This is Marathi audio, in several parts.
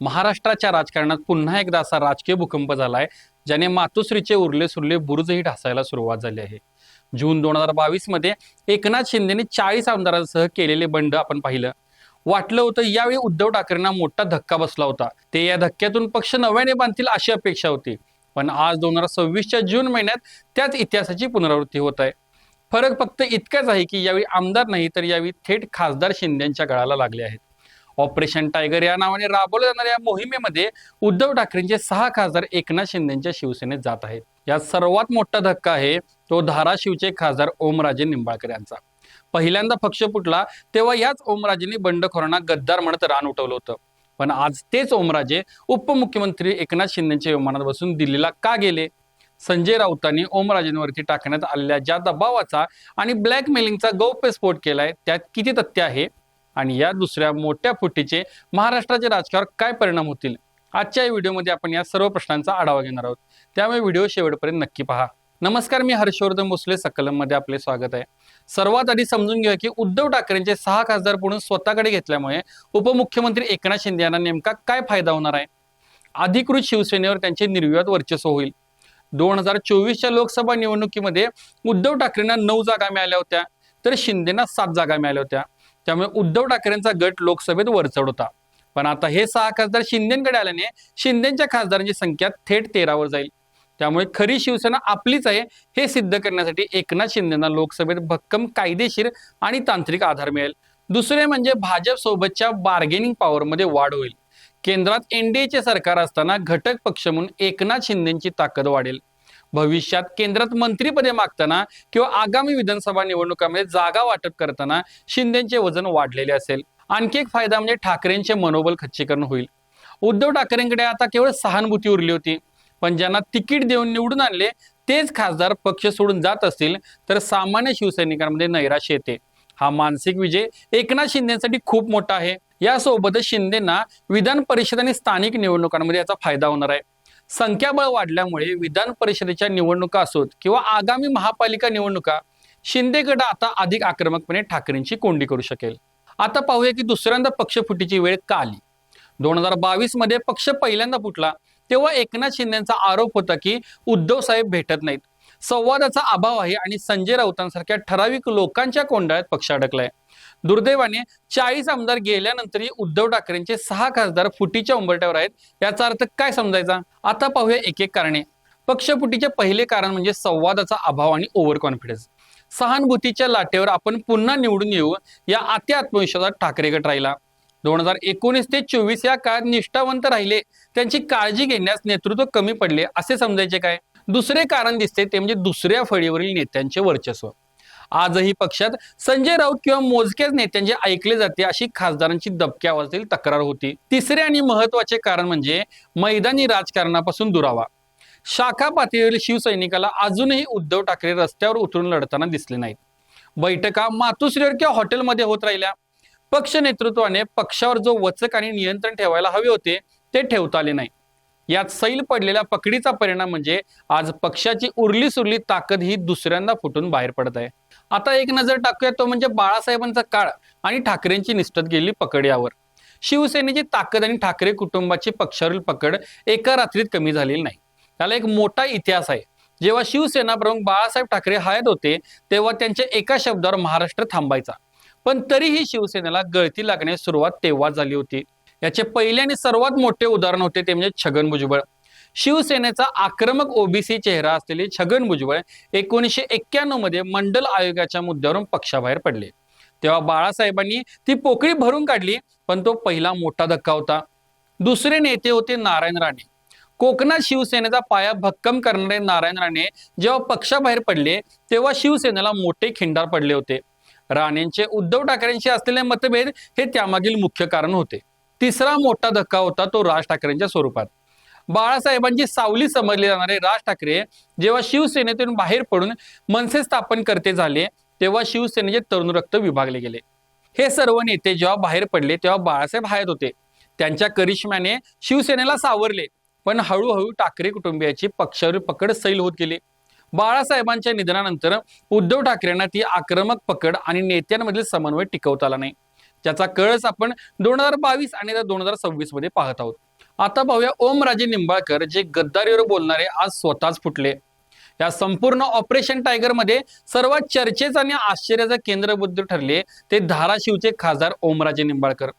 महाराष्ट्राच्या राजकारणात पुन्हा एकदा असा राजकीय भूकंप झालाय ज्याने मातोश्रीचे उरले सुरले बुरुजही ढासायला सुरुवात झाली आहे। जून 2022 मध्ये एकनाथ शिंदेने 40 आमदारांसह केलेले बंड आपण पाहिलं। वाटलं होतं यावेळी उद्धव ठाकरेंना मोठा धक्का बसला होता, ते या धक्क्यातून पक्ष नव्याने बांधतील अशी अपेक्षा होती। पण आज 2026च्या जून महिन्यात त्याच इतिहासाची पुनरावृत्ती होत आहे। फरक फक्त इतकाच आहे की यावेळी आमदार नाही तर यावेळी थेट खासदार शिंदेंच्या गळाला लागले आहेत। ऑपरेशन टायगर या नावाने राबवल्या जाणाऱ्या मोहिमेमध्ये उद्धव ठाकरेंचे 6 खासदार एकनाथ शिंदेंच्या शिवसेनेत जात आहेत। यात सर्वात मोठा धक्का आहे तो धाराशिवचे खासदार ओमराजे निंबाळकर यांचा। पहिल्यांदा पक्ष फुटला तेव्हा याच ओमराजेंनी बंडखोरांना गद्दार म्हणत रान उठवलं होतं। पण आज तेच ओमराजे उपमुख्यमंत्री एकनाथ शिंदेंच्या विमानात बसून दिल्लीला का गेले? संजय राऊतांनी ओमराजेंवरती टाकण्यात आलेल्या ज्या दबावाचा आणि ब्लॅकमेलिंगचा गौप्यस्फोट केलाय त्यात किती तथ्य आहे आणि या दुसऱ्या मोठ्या फुटीचे महाराष्ट्राच्या राजकारणावर काय परिणाम होतील? आजच्या या व्हिडिओमध्ये आपण या सर्व प्रश्नांचा आढावा घेणार आहोत, त्यामुळे व्हिडिओ शेवटपर्यंत नक्की पहा। नमस्कार, मी हर्षवर्धन भोसले, सकलममध्ये आपले स्वागत आहे। सर्वात आधी समजून घ्या की उद्धव ठाकरेंचे 6 खासदार पुढून स्वतःकडे घेतल्यामुळे उपमुख्यमंत्री एकनाथ शिंदे यांना नेमका काय फायदा होणार आहे? अधिकृत शिवसेनेवर त्यांचे निर्विवाद वर्चस्व होईल। 2024च्या लोकसभा निवडणुकीमध्ये उद्धव ठाकरेंना 9 जागा मिळाल्या होत्या तर शिंदेना 7 जागा मिळाल्या होत्या, त्यामुळे उद्धव ठाकरेंचा गट लोकसभेत वरचढ होता। पण आता हे 6 खासदार शिंदेकडे आल्याने शिंदेच्या खासदारांची संख्या थेट 13 वर जाईल। त्यामुळे खरी शिवसेना आपलीच आहे हे सिद्ध करण्यासाठी एकनाथ शिंदेना लोकसभेत भक्कम कायदेशीर आणि तांत्रिक आधार मिळेल। दुसरे म्हणजे भाजप सोबतच्या बार्गेनिंग पॉवरमध्ये वाढ होईल। केंद्रात एनडीएचे सरकार असताना घटक पक्ष म्हणून एकनाथ शिंदेची ताकद वाढेल। भविष्यात केंद्रात मंत्रीपदे मागताना किंवा आगामी विधानसभा निवडणुकांमध्ये जागा वाटप करताना शिंदेचे वजन वाढलेले असेल। आणखी एक फायदा म्हणजे ठाकरेंचे मनोबल खच्चीकरण होईल। उद्धव ठाकरेंकडे आता केवळ सहानुभूती उरली होती, पण ज्यांना तिकीट देऊन निवडून आणले तेच खासदार पक्ष सोडून जात असतील तर सामान्य शिवसैनिकांमध्ये नैराश्य येते। हा मानसिक विजय एकनाथ शिंदेसाठी खूप मोठा आहे। यासोबतच शिंदेना विधान परिषद आणि स्थानिक निवडणुकांमध्ये याचा फायदा होणार आहे। संख्याबळ वाढल्यामुळे विधान परिषदेच्या निवडणुका असोत किंवा आगामी महापालिका निवडणुका शिंदे गट आता अधिक आक्रमकपणे ठाकरेंची कोंडी करू शकेल। आता पाहूया की दुसऱ्यांदा पक्ष फुटीची वेळ का आली। 2022 मध्ये पक्ष पहिल्यांदा फुटला तेव्हा एकनाथ शिंदेचा आरोप होता की उद्धव साहेब भेटत नाहीत, संवादाचा अभाव आहे आणि संजय राऊतांसारख्या ठराविक लोकांच्या कोंडाळ्यात पक्ष अडकलाय। दुर्दैवाने 40 आमदार गेल्यानंतरही उद्धव ठाकरेंचे 6 खासदार फुटीच्या उंबरठ्यावर आहेत। याचा अर्थ काय समजायचा? आता पाहूया एक एक कारणे। पक्ष फुटीचे पहिले कारण म्हणजे संवादाचा अभाव आणि ओव्हर कॉन्फिडन्स। सहानुभूतीच्या लाटेवर आपण पुन्हा निवडून येऊ या अति आत्मविश्वासात ठाकरे गट राहिला। 2019 ते 24 या काळात निष्ठावंत राहिले, त्यांची काळजी घेण्यास नेतृत्व कमी पडले असे समजायचे काय? दुसरे कारण दिसते ते म्हणजे दुसऱ्या फळीवरील नेत्यांचे वर्चस्व। आजही पक्षात संजय राऊत किंवा मोजक्याच नेत्यांचे ऐकले जाते अशी खासदारांची दबक्या आवाजातील तक्रार होती। तिसरे आणि महत्त्वाचे कारण म्हणजे मैदानी राजकारणापासून दुरावा। शाखा पातळीवरील शिवसैनिकाला अजूनही उद्धव ठाकरे रस्त्यावर उतरून लढताना दिसले नाहीत। बैठका मातोश्रीवर किंवा हॉटेलमध्ये होत राहिल्या। पक्ष नेतृत्वाने पक्षावर जो वचक आणि नियंत्रण ठेवायला हवे होते ते ठेवता आले नाही। यात सैल पडलेल्या पकडीचा परिणाम म्हणजे आज पक्षाची उरली सुरली ताकद ही दुसऱ्यांदा फुटून बाहेर पडत आहे। आता एक नजर टाकूया तो म्हणजे बाळासाहेबांचा काळ आणि ठाकरेंची निष्ठत गेली पकड यावर। शिवसेनेची ताकद आणि ठाकरे कुटुंबाची पक्षावरील पकड एका रात्रीत कमी झालेली नाही। त्याला एक मोठा इतिहास आहे। जेव्हा शिवसेना प्रमुख बाळासाहेब ठाकरे हयात होते तेव्हा त्यांच्या एका शब्दावर महाराष्ट्र थांबायचा, पण तरीही शिवसेनेला गळती लागण्यास सुरुवात तेव्हा झाली होती। याचे पहिले आणि सर्वात मोठे उदाहरण होते ते म्हणजे छगन भुजबळ। शिवसेनेचा आक्रमक ओबीसी चेहरा असलेले छगन भुजबळ 1991 मध्ये मंडल आयोगाच्या मुद्द्यावरून पक्षाबाहेर पडले। तेव्हा बाळासाहेबांनी ती पोकळी भरून काढली, पण तो पहिला मोठा धक्का होता। दुसरे नेते होते नारायण राणे। कोकणात शिवसेनेचा पाया भक्कम करणारे नारायण राणे जेव्हा पक्षाबाहेर पडले तेव्हा शिवसेनेला मोठे खिंडार पडले होते। राणेंचे उद्धव ठाकरेंशी असलेले मतभेद हे त्यामागील मुख्य कारण होते। तिसरा मोठा धक्का होता तो राज ठाकरेंच्या स्वरूपात। बाळासाहेबांची सावली समजले जाणारे राज ठाकरे जेव्हा शिवसेनेतून बाहेर पडून मनसे स्थापन करते झाले तेव्हा शिवसेनेचे तरुण रक्त विभागले गेले। हे सर्व नेते जेव्हा बाहेर पडले तेव्हा बाळासाहेब हयात होते। त्यांच्या करिश्म्याने शिवसेनेला सावरले, पण हळूहळू ठाकरे कुटुंबियाची पक्षावरील पकड सैल होत गेली। बाळासाहेबांच्या निधनानंतर उद्धव ठाकरेंना ती आक्रमक पकड आणि नेत्यांमधील समन्वय टिकवता आला नाही, ज्याचा कळस आपण 2022 आणि 2026 मध्ये पाहत आहोत। आता पाहूया ओमराजे निंबाळकर जे गद्दारीवर बोलणारे आज स्वतःच फुटले. या संपूर्ण ऑपरेशन टायगर मध्ये सर्वात चर्चेचं आणि आश्चर्याचं केंद्रबिंदू ठरले ते धाराशिवचे खासदार ओमराजे निंबाळकर.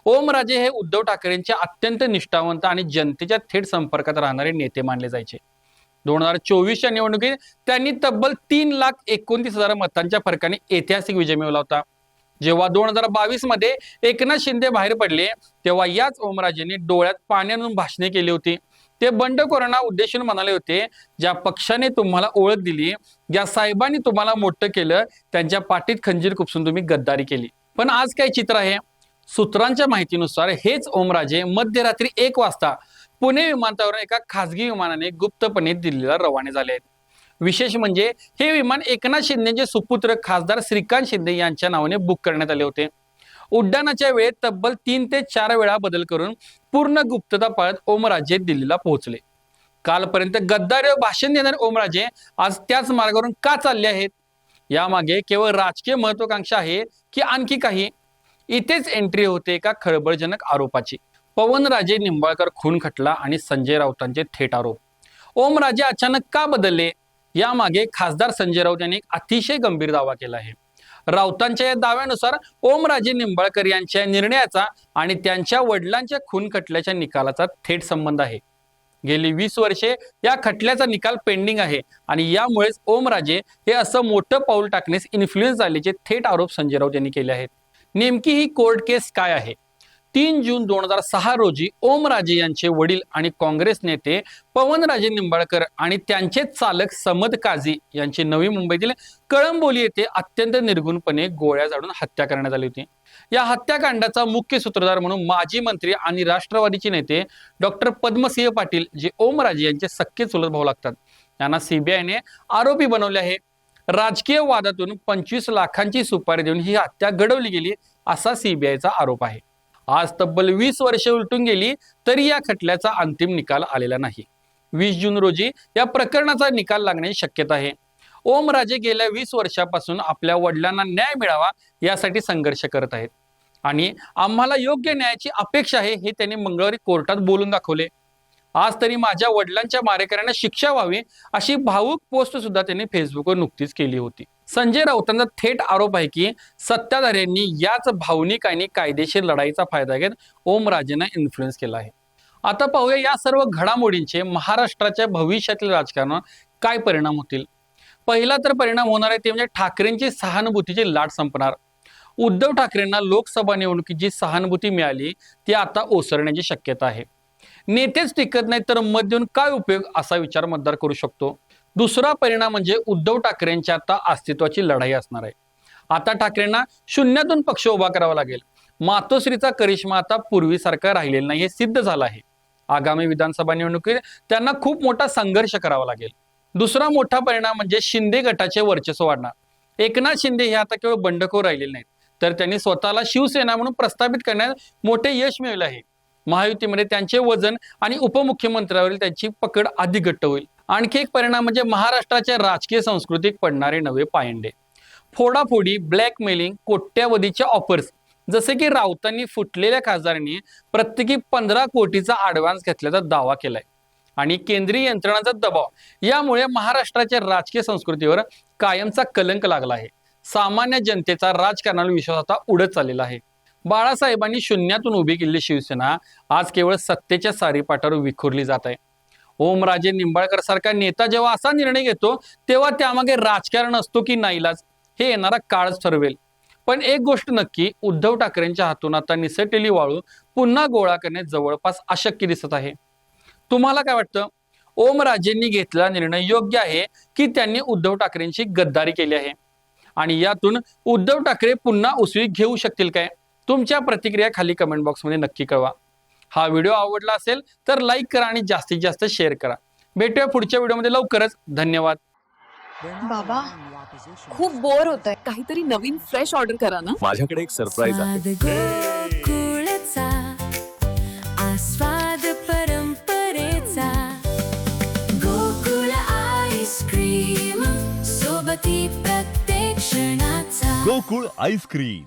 ओमराजे हे उद्धव ठाकरेंचे अत्यंत निष्ठावंत आणि जनतेच्या थेट संपर्कात राहणारे नेते मानले जायचे. 2024च्या निवडणुकीत त्यांनी तब्बल 3,29,000 मतांच्या फरकाने ऐतिहासिक विजय मिळवला होता. जेव्हा 2022 मध्ये एकनाथ शिंदे बाहेर पडले तेव्हा याच ओमराजेंनी डोळ्यात पाणी आणून भाषणे केली होती. ते बंडखोरांना उद्देशून म्हणाले होते, ज्या पक्षाने तुम्हाला ओळख दिली, ज्या साहेबांनी तुम्हाला मोठं केलं, त्यांच्या पाठीत खंजीर खुपसून तुम्ही गद्दारी केली. पण आज काय चित्र आहे? सूत्रांच्या माहितीनुसार हेच ओमराजे मध्यरात्री 1 वाजता पुणे विमानतळावरून एका खासगी विमानाने गुप्तपणे दिल्लीला रवाने झाले आहेत. विशेष म्हणजे हे विमान एकनाथ शिंदेचे सुपुत्र खासदार श्रीकांत शिंदे यांच्या नावाने बुक करण्यात आले होते. उड्डाणाच्या वेळेत तब्बल 3 ते 4 वेळा बदल करून पूर्ण गुप्तता पाळत ओमराजे दिल्लीला पोहोचले. कालपर्यंत गद्दारीवर भाषण देणारे ओमराजे आज त्याच मार्गावरून का चालले आहेत? यामागे केवळ राजकीय महत्वाकांक्षा आहे की आणखी काही? इथेच एंट्री होते एका खळबळजनक आरोपाची. पवनराजे निंबाळकर खून खटला आणि संजय राऊतांचे थेट आरोप. ओमराजे अचानक का बदलले? यामागे खासदार संजय राऊत यांनी एक अतिशय गंभीर दावा केला आहे. राऊतांच्या या दाव्यानुसार ओमराजे निंबाळकर यांच्या निर्णयाचा आणि त्यांच्या वडिलांच्या खून खटल्याच्या निकालाचा थेट संबंध आहे. गेली 20 वर्षे या खटल्याचा निकाल पेंडिंग आहे आणि यामुळेच ओमराजे हे असं मोठं पाऊल टाकण्यास इन्फ्लुएन्स झाल्याचे थेट आरोप संजय राऊत यांनी केले आहेत. नेमकी ही कोर्ट केस काय आहे? 3 जून 2006 रोजी ओमराजे यांचे वडील आणि काँग्रेस नेते पवनराजे निंबाळकर आणि त्यांचे चालक समद काझी यांची नवी मुंबईतील कळंबोली येथे अत्यंत निर्घुणपणे गोळ्या झाडून हत्या करण्यात आली होती. या हत्याकांडाचा मुख्य सूत्रधार म्हणून माजी मंत्री आणि राष्ट्रवादीचे नेते डॉक्टर पद्मसिंह पाटील, जे ओमराजे यांचे सख्खे चुलत भाऊ लागतात, यांना सीबीआयने आरोपी बनवले आहे. राजकीय वादातून 25 लाखांची सुपारी देऊन ही हत्या घडवली गेली असा सीबीआयचा आरोप आहे. आज तब्बल 20 वर्षे उलटून गेली तरी या खटल्याचा अंतिम निकाल आलेला नाही. 20 जून रोजी या प्रकरणाचा निकाल लागण्याची शक्यता आहे. ओमराजे गेल्या 20 वर्षापासून आपल्या वडिलांना न्याय मिळावा यासाठी संघर्ष करत आहेत आणि आम्हाला योग्य न्यायाची अपेक्षा आहे हे त्यांनी मंगळवारी कोर्टात बोलून दाखवले. आज तरी माझ्या वडिलांच्या मारेकऱ्यांना शिक्षा व्हावी अशी भावूक पोस्ट सुद्धा त्यांनी फेसबुकवर नुकतीच केली होती. संजय राऊतांचा थेट आरोप आहे की सत्ताधाऱ्यांनी याच भावनिक आणि कायदेशीर लढाईचा फायदा घेत ओमराजेंना इन्फ्लुएन्स केला आहे. आता पाहूया या सर्व घडामोडींचे महाराष्ट्राच्या भविष्यातील राजकारणावर काय परिणाम होतील. पहिला तर परिणाम होणार आहे ते म्हणजे ठाकरेंची सहानुभूतीची लाट संपणार. उद्धव ठाकरेंना लोकसभा निवडणुकीची सहानुभूती मिळाली ती आता ओसरण्याची शक्यता आहे. नेतेच टिकत नाही तर मत देऊन काय उपयोग असा विचार मतदार करू शकतो. दुसरा परिणाम म्हणजे उद्धव ठाकरेंच्या आता अस्तित्वाची लढाई असणार आहे. आता ठाकरेंना शून्यातून पक्ष उभा करावा लागेल. मातोश्रीचा करिश्मा आता पूर्वीसारखा राहिलेला नाही हे सिद्ध झालं आहे. आगामी विधानसभा निवडणुकीत त्यांना खूप मोठा संघर्ष करावा लागेल. दुसरा मोठा परिणाम म्हणजे शिंदे गटाचे वर्चस्व वाढणार. एकनाथ शिंदे हे आता केवळ बंडखोर राहिलेले नाहीत तर त्यांनी स्वतःला शिवसेना म्हणून प्रस्थापित करण्यात मोठे यश मिळवले आहे. महायुतीमध्ये त्यांचे वजन आणि उपमुख्यमंत्र्यावरील त्यांची पकड अधिक घट्ट होईल. आणखी एक परिणाम म्हणजे महाराष्ट्राच्या राजकीय संस्कृतीत पडणारे नवे पायंडे. फोडाफोडी, ब्लॅकमेलिंग, कोट्यावधीच्या ऑफर्स, जसे की राऊतांनी फुटलेल्या खासदारांनी प्रत्येकी 15 कोटीचा ऍडव्हान्स घेतल्याचा दावा केलाय आणि केंद्रीय यंत्रणांचा दबाव यामुळे महाराष्ट्राच्या राजकीय संस्कृतीवर कायमचा कलंक लागला आहे. सामान्य जनतेचा राजकारणाला विश्वास आता उडत चाललेला आहे. बाळासाहेबांनी शून्यातून उभी केलेली शिवसेना आज केवळ सत्तेच्या सारीपाटावर विखुरली जात आहे. ओमराजे निंबाळकर सारखा नेता जेव्हा असा निर्णय घेतो तेव्हा त्यामागे राजकारण असतो की नाईलाज हे येणारा काळच ठरवेल. पण एक गोष्ट नक्की, उद्धव ठाकरेंच्या हातून आता निसटलेली वाळू पुन्हा गोळा करणे जवळपास अशक्य दिसत आहे. तुम्हाला काय वाटतं? ओमराजेंनी घेतलेला निर्णय योग्य आहे की त्यांनी उद्धव ठाकरेंची गद्दारी केली आहे आणि यातून उद्धव ठाकरे पुन्हा उसळी घेऊ शकतील काय? तुमच्या प्रतिक्रिया खाली कमेंट बॉक्समध्ये नक्की कळवा. हा व्हिडिओ आवडला असेल तर लाईक करा आणि जास्तीत जास्त शेअर करा. भेटूया पुढच्या व्हिडिओमध्ये लवकरच. धन्यवाद. बाबा खूप बोर होतंय, काहीतरी नवीन फ्रेश ऑर्डर करा ना. माझ्याकडे एक सरप्राईज आहे. गोकुळचा आस्वाद परंपरेचा गोकुळ आईस्क्रीम सोबती प्रत्येक क्षणाचा गोकुळ आईस्क्रीम.